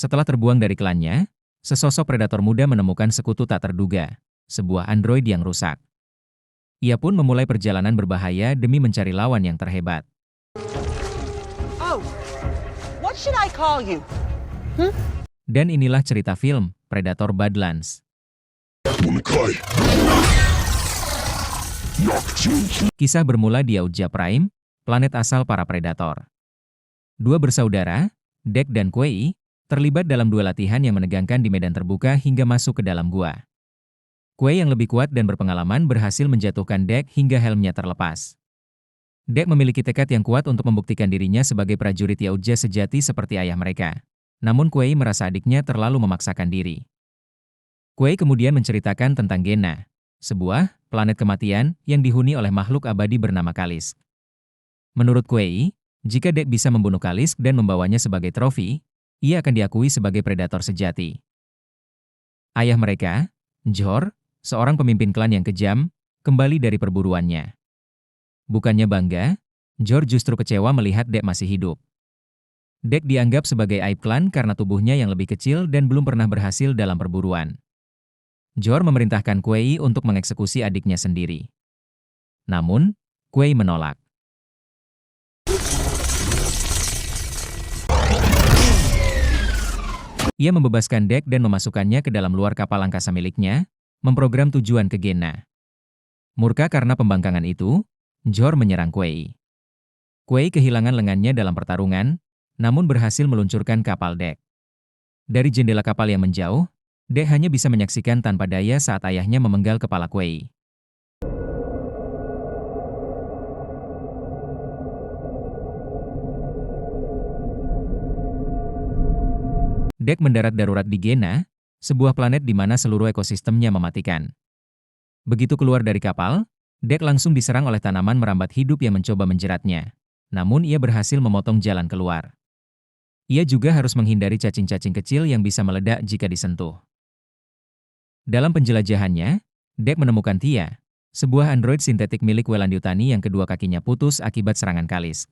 Setelah terbuang dari klannya, sesosok predator muda menemukan sekutu tak terduga, sebuah android yang rusak. Ia pun memulai perjalanan berbahaya demi mencari lawan yang terhebat. Oh, what should I call you? Dan inilah cerita film Predator Badlands. Kisah bermula di Audja Prime, planet asal para predator. Dua bersaudara, Dek dan Kuei, terlibat dalam dua latihan yang menegangkan di medan terbuka hingga masuk ke dalam gua. Kuei yang lebih kuat dan berpengalaman berhasil menjatuhkan Dek hingga helmnya terlepas. Dek memiliki tekad yang kuat untuk membuktikan dirinya sebagai prajurit Yautja sejati seperti ayah mereka. Namun Kuei merasa adiknya terlalu memaksakan diri. Kuei kemudian menceritakan tentang Gena, sebuah planet kematian yang dihuni oleh makhluk abadi bernama Kalisk. Menurut Kuei, jika Dek bisa membunuh Kalisk dan membawanya sebagai trofi, ia akan diakui sebagai predator sejati. Ayah mereka, Jor, seorang pemimpin klan yang kejam, kembali dari perburuannya. Bukannya bangga, Jor justru kecewa melihat Dek masih hidup. Dek dianggap sebagai aib klan karena tubuhnya yang lebih kecil dan belum pernah berhasil dalam perburuan. Jor memerintahkan Kuei untuk mengeksekusi adiknya sendiri. Namun, Kuei menolak. Ia membebaskan Dek dan memasukkannya ke dalam luar kapal angkasa miliknya, memprogram tujuan ke Gena. Murka karena pembangkangan itu, Jor menyerang Kuei. Kuei kehilangan lengannya dalam pertarungan, namun berhasil meluncurkan kapal Dek. Dari jendela kapal yang menjauh, Dek hanya bisa menyaksikan tanpa daya saat ayahnya memenggal kepala Kuei. Dek mendarat darurat di Gena, sebuah planet di mana seluruh ekosistemnya mematikan. Begitu keluar dari kapal, Dek langsung diserang oleh tanaman merambat hidup yang mencoba menjeratnya. Namun ia berhasil memotong jalan keluar. Ia juga harus menghindari cacing-cacing kecil yang bisa meledak jika disentuh. Dalam penjelajahannya, Dek menemukan Tia, sebuah android sintetik milik Welandiutani yang kedua kakinya putus akibat serangan Kalisk.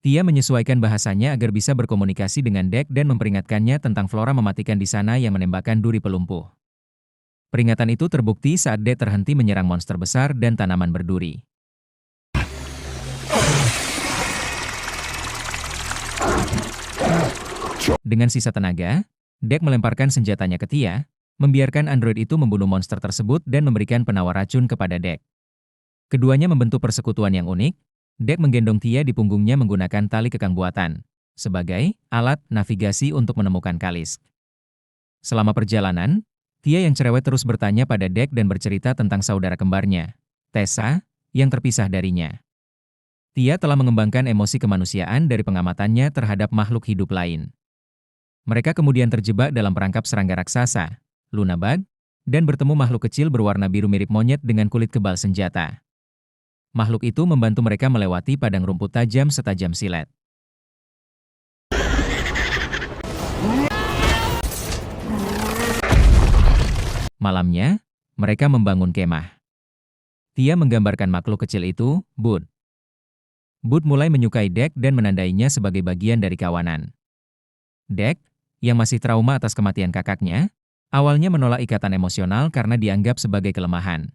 Tia menyesuaikan bahasanya agar bisa berkomunikasi dengan Dek dan memperingatkannya tentang flora mematikan di sana yang menembakkan duri pelumpuh. Peringatan itu terbukti saat Dek terhenti menyerang monster besar dan tanaman berduri. Dengan sisa tenaga, Dek melemparkan senjatanya ke Tia, membiarkan android itu membunuh monster tersebut dan memberikan penawar racun kepada Dek. Keduanya membentuk persekutuan yang unik. Dek menggendong Tia di punggungnya menggunakan tali kekang buatan, sebagai alat navigasi untuk menemukan Kalisk. Selama perjalanan, Tia yang cerewet terus bertanya pada Dek dan bercerita tentang saudara kembarnya, Tessa, yang terpisah darinya. Tia telah mengembangkan emosi kemanusiaan dari pengamatannya terhadap makhluk hidup lain. Mereka kemudian terjebak dalam perangkap serangga raksasa, Lunabug, dan bertemu makhluk kecil berwarna biru mirip monyet dengan kulit kebal senjata. Makhluk itu membantu mereka melewati padang rumput tajam setajam silet. Malamnya, mereka membangun kemah. Tia menggambarkan makhluk kecil itu, Bud. Bud mulai menyukai Dek dan menandainya sebagai bagian dari kawanan. Dek, yang masih trauma atas kematian kakaknya, awalnya menolak ikatan emosional karena dianggap sebagai kelemahan.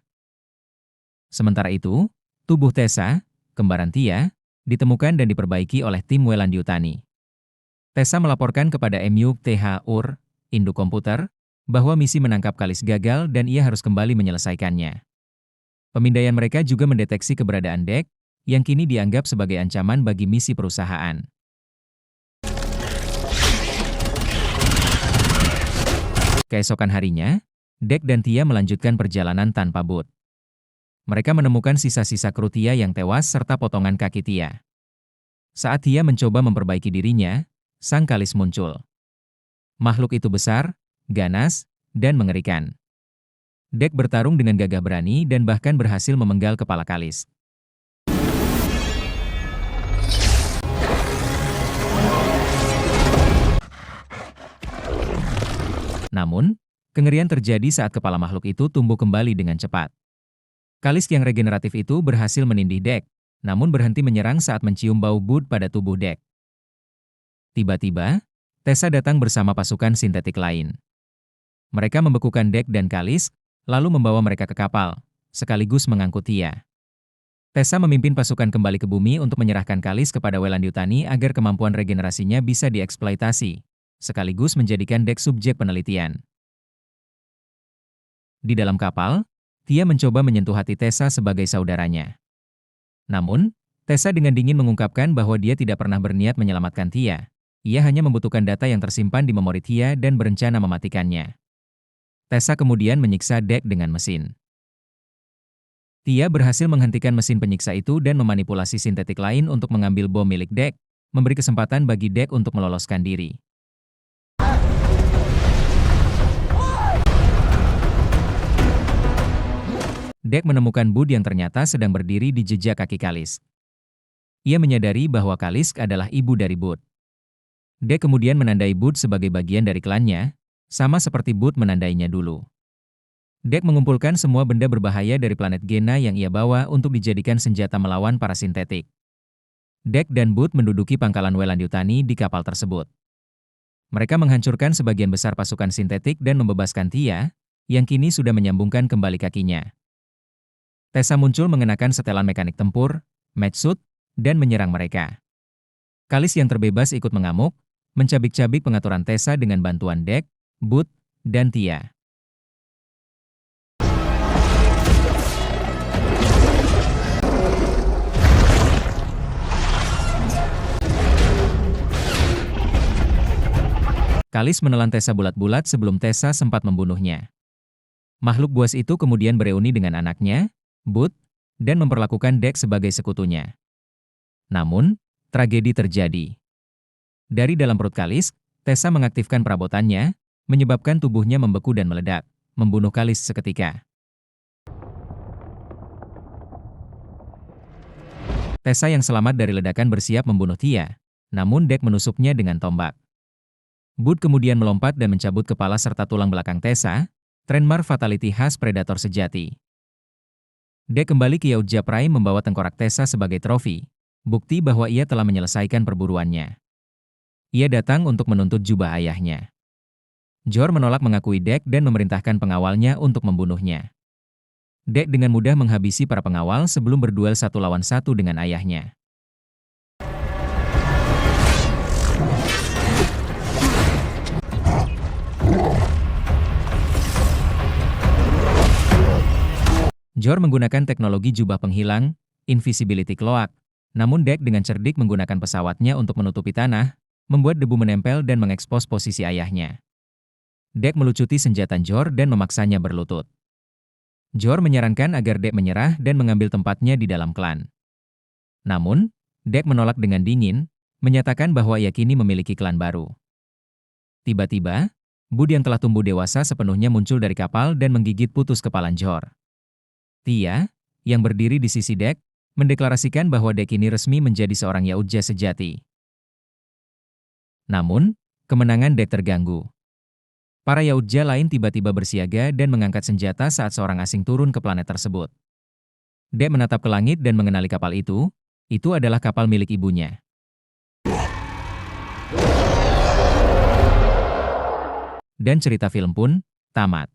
Sementara itu, tubuh Tessa, kembaran Tia, ditemukan dan diperbaiki oleh tim Welandiutani. Tessa melaporkan kepada MUTH-UR, induk komputer, bahwa misi menangkap Kalisk gagal dan ia harus kembali menyelesaikannya. Pemindaian mereka juga mendeteksi keberadaan Dek, yang kini dianggap sebagai ancaman bagi misi perusahaan. Keesokan harinya, Dek dan Tia melanjutkan perjalanan tanpa Bud. Mereka menemukan sisa-sisa kru Tia yang tewas serta potongan kaki Tia. Saat Tia mencoba memperbaiki dirinya, sang Kalisk muncul. Makhluk itu besar, ganas, dan mengerikan. Dek bertarung dengan gagah berani dan bahkan berhasil memenggal kepala Kalisk. Namun, kengerian terjadi saat kepala makhluk itu tumbuh kembali dengan cepat. Kalisk yang regeneratif itu berhasil menindih Dek, namun berhenti menyerang saat mencium bau Bud pada tubuh Dek. Tiba-tiba, Tessa datang bersama pasukan sintetik lain. Mereka membekukan Dek dan Kalisk, lalu membawa mereka ke kapal, sekaligus mengangkut Tia. Tessa memimpin pasukan kembali ke bumi untuk menyerahkan Kalisk kepada Weylandiyutani agar kemampuan regenerasinya bisa dieksploitasi, sekaligus menjadikan Dek subjek penelitian. Di dalam kapal, Tia mencoba menyentuh hati Tessa sebagai saudaranya. Namun, Tessa dengan dingin mengungkapkan bahwa dia tidak pernah berniat menyelamatkan Tia. Ia hanya membutuhkan data yang tersimpan di memori Tia dan berencana mematikannya. Tessa kemudian menyiksa Dek dengan mesin. Tia berhasil menghentikan mesin penyiksa itu dan memanipulasi sintetik lain untuk mengambil bom milik Dek, memberi kesempatan bagi Dek untuk meloloskan diri. Dek menemukan Bud yang ternyata sedang berdiri di jejak kaki Kalisk. Ia menyadari bahwa Kalisk adalah ibu dari Bud. Dek kemudian menandai Bud sebagai bagian dari klannya, sama seperti Bud menandainya dulu. Dek mengumpulkan semua benda berbahaya dari planet Gena yang ia bawa untuk dijadikan senjata melawan para sintetik. Dek dan Bud menduduki pangkalan Weylandiyutani di kapal tersebut. Mereka menghancurkan sebagian besar pasukan sintetik dan membebaskan Tia, yang kini sudah menyambungkan kembali kakinya. Tessa muncul mengenakan setelan mekanik tempur, match suit, dan menyerang mereka. Kalisk yang terbebas ikut mengamuk, mencabik-cabik pengaturan Tessa dengan bantuan Dek, Bud, dan Tia. Kalisk menelan Tessa bulat-bulat sebelum Tessa sempat membunuhnya. Makhluk buas itu kemudian bereuni dengan anaknya, Bud, dan memperlakukan Dek sebagai sekutunya. Namun, tragedi terjadi. Dari dalam perut Kalisk, Tessa mengaktifkan perabotannya, menyebabkan tubuhnya membeku dan meledak, membunuh Kalisk seketika. Tessa yang selamat dari ledakan bersiap membunuh Tia, namun Dek menusuknya dengan tombak. Bud kemudian melompat dan mencabut kepala serta tulang belakang Tessa, trademark fatality khas predator sejati. Dek kembali ke Yautja Prime membawa tengkorak Tessa sebagai trofi, bukti bahwa ia telah menyelesaikan perburuannya. Ia datang untuk menuntut jubah ayahnya. Jor menolak mengakui Dek dan memerintahkan pengawalnya untuk membunuhnya. Dek dengan mudah menghabisi para pengawal sebelum berduel 1 lawan 1 dengan ayahnya. Jor menggunakan teknologi jubah penghilang, invisibility cloak, namun Dek dengan cerdik menggunakan pesawatnya untuk menutupi tanah, membuat debu menempel dan mengekspos posisi ayahnya. Dek melucuti senjata Jor dan memaksanya berlutut. Jor menyarankan agar Dek menyerah dan mengambil tempatnya di dalam klan. Namun, Dek menolak dengan dingin, menyatakan bahwa ia kini memiliki klan baru. Tiba-tiba, Bud yang telah tumbuh dewasa sepenuhnya muncul dari kapal dan menggigit putus kepala Jor. Tia, yang berdiri di sisi Dek, mendeklarasikan bahwa Dek ini resmi menjadi seorang Yautja sejati. Namun, kemenangan Dek terganggu. Para Yautja lain tiba-tiba bersiaga dan mengangkat senjata saat seorang asing turun ke planet tersebut. Dek menatap ke langit dan mengenali kapal itu adalah kapal milik ibunya. Dan cerita film pun tamat.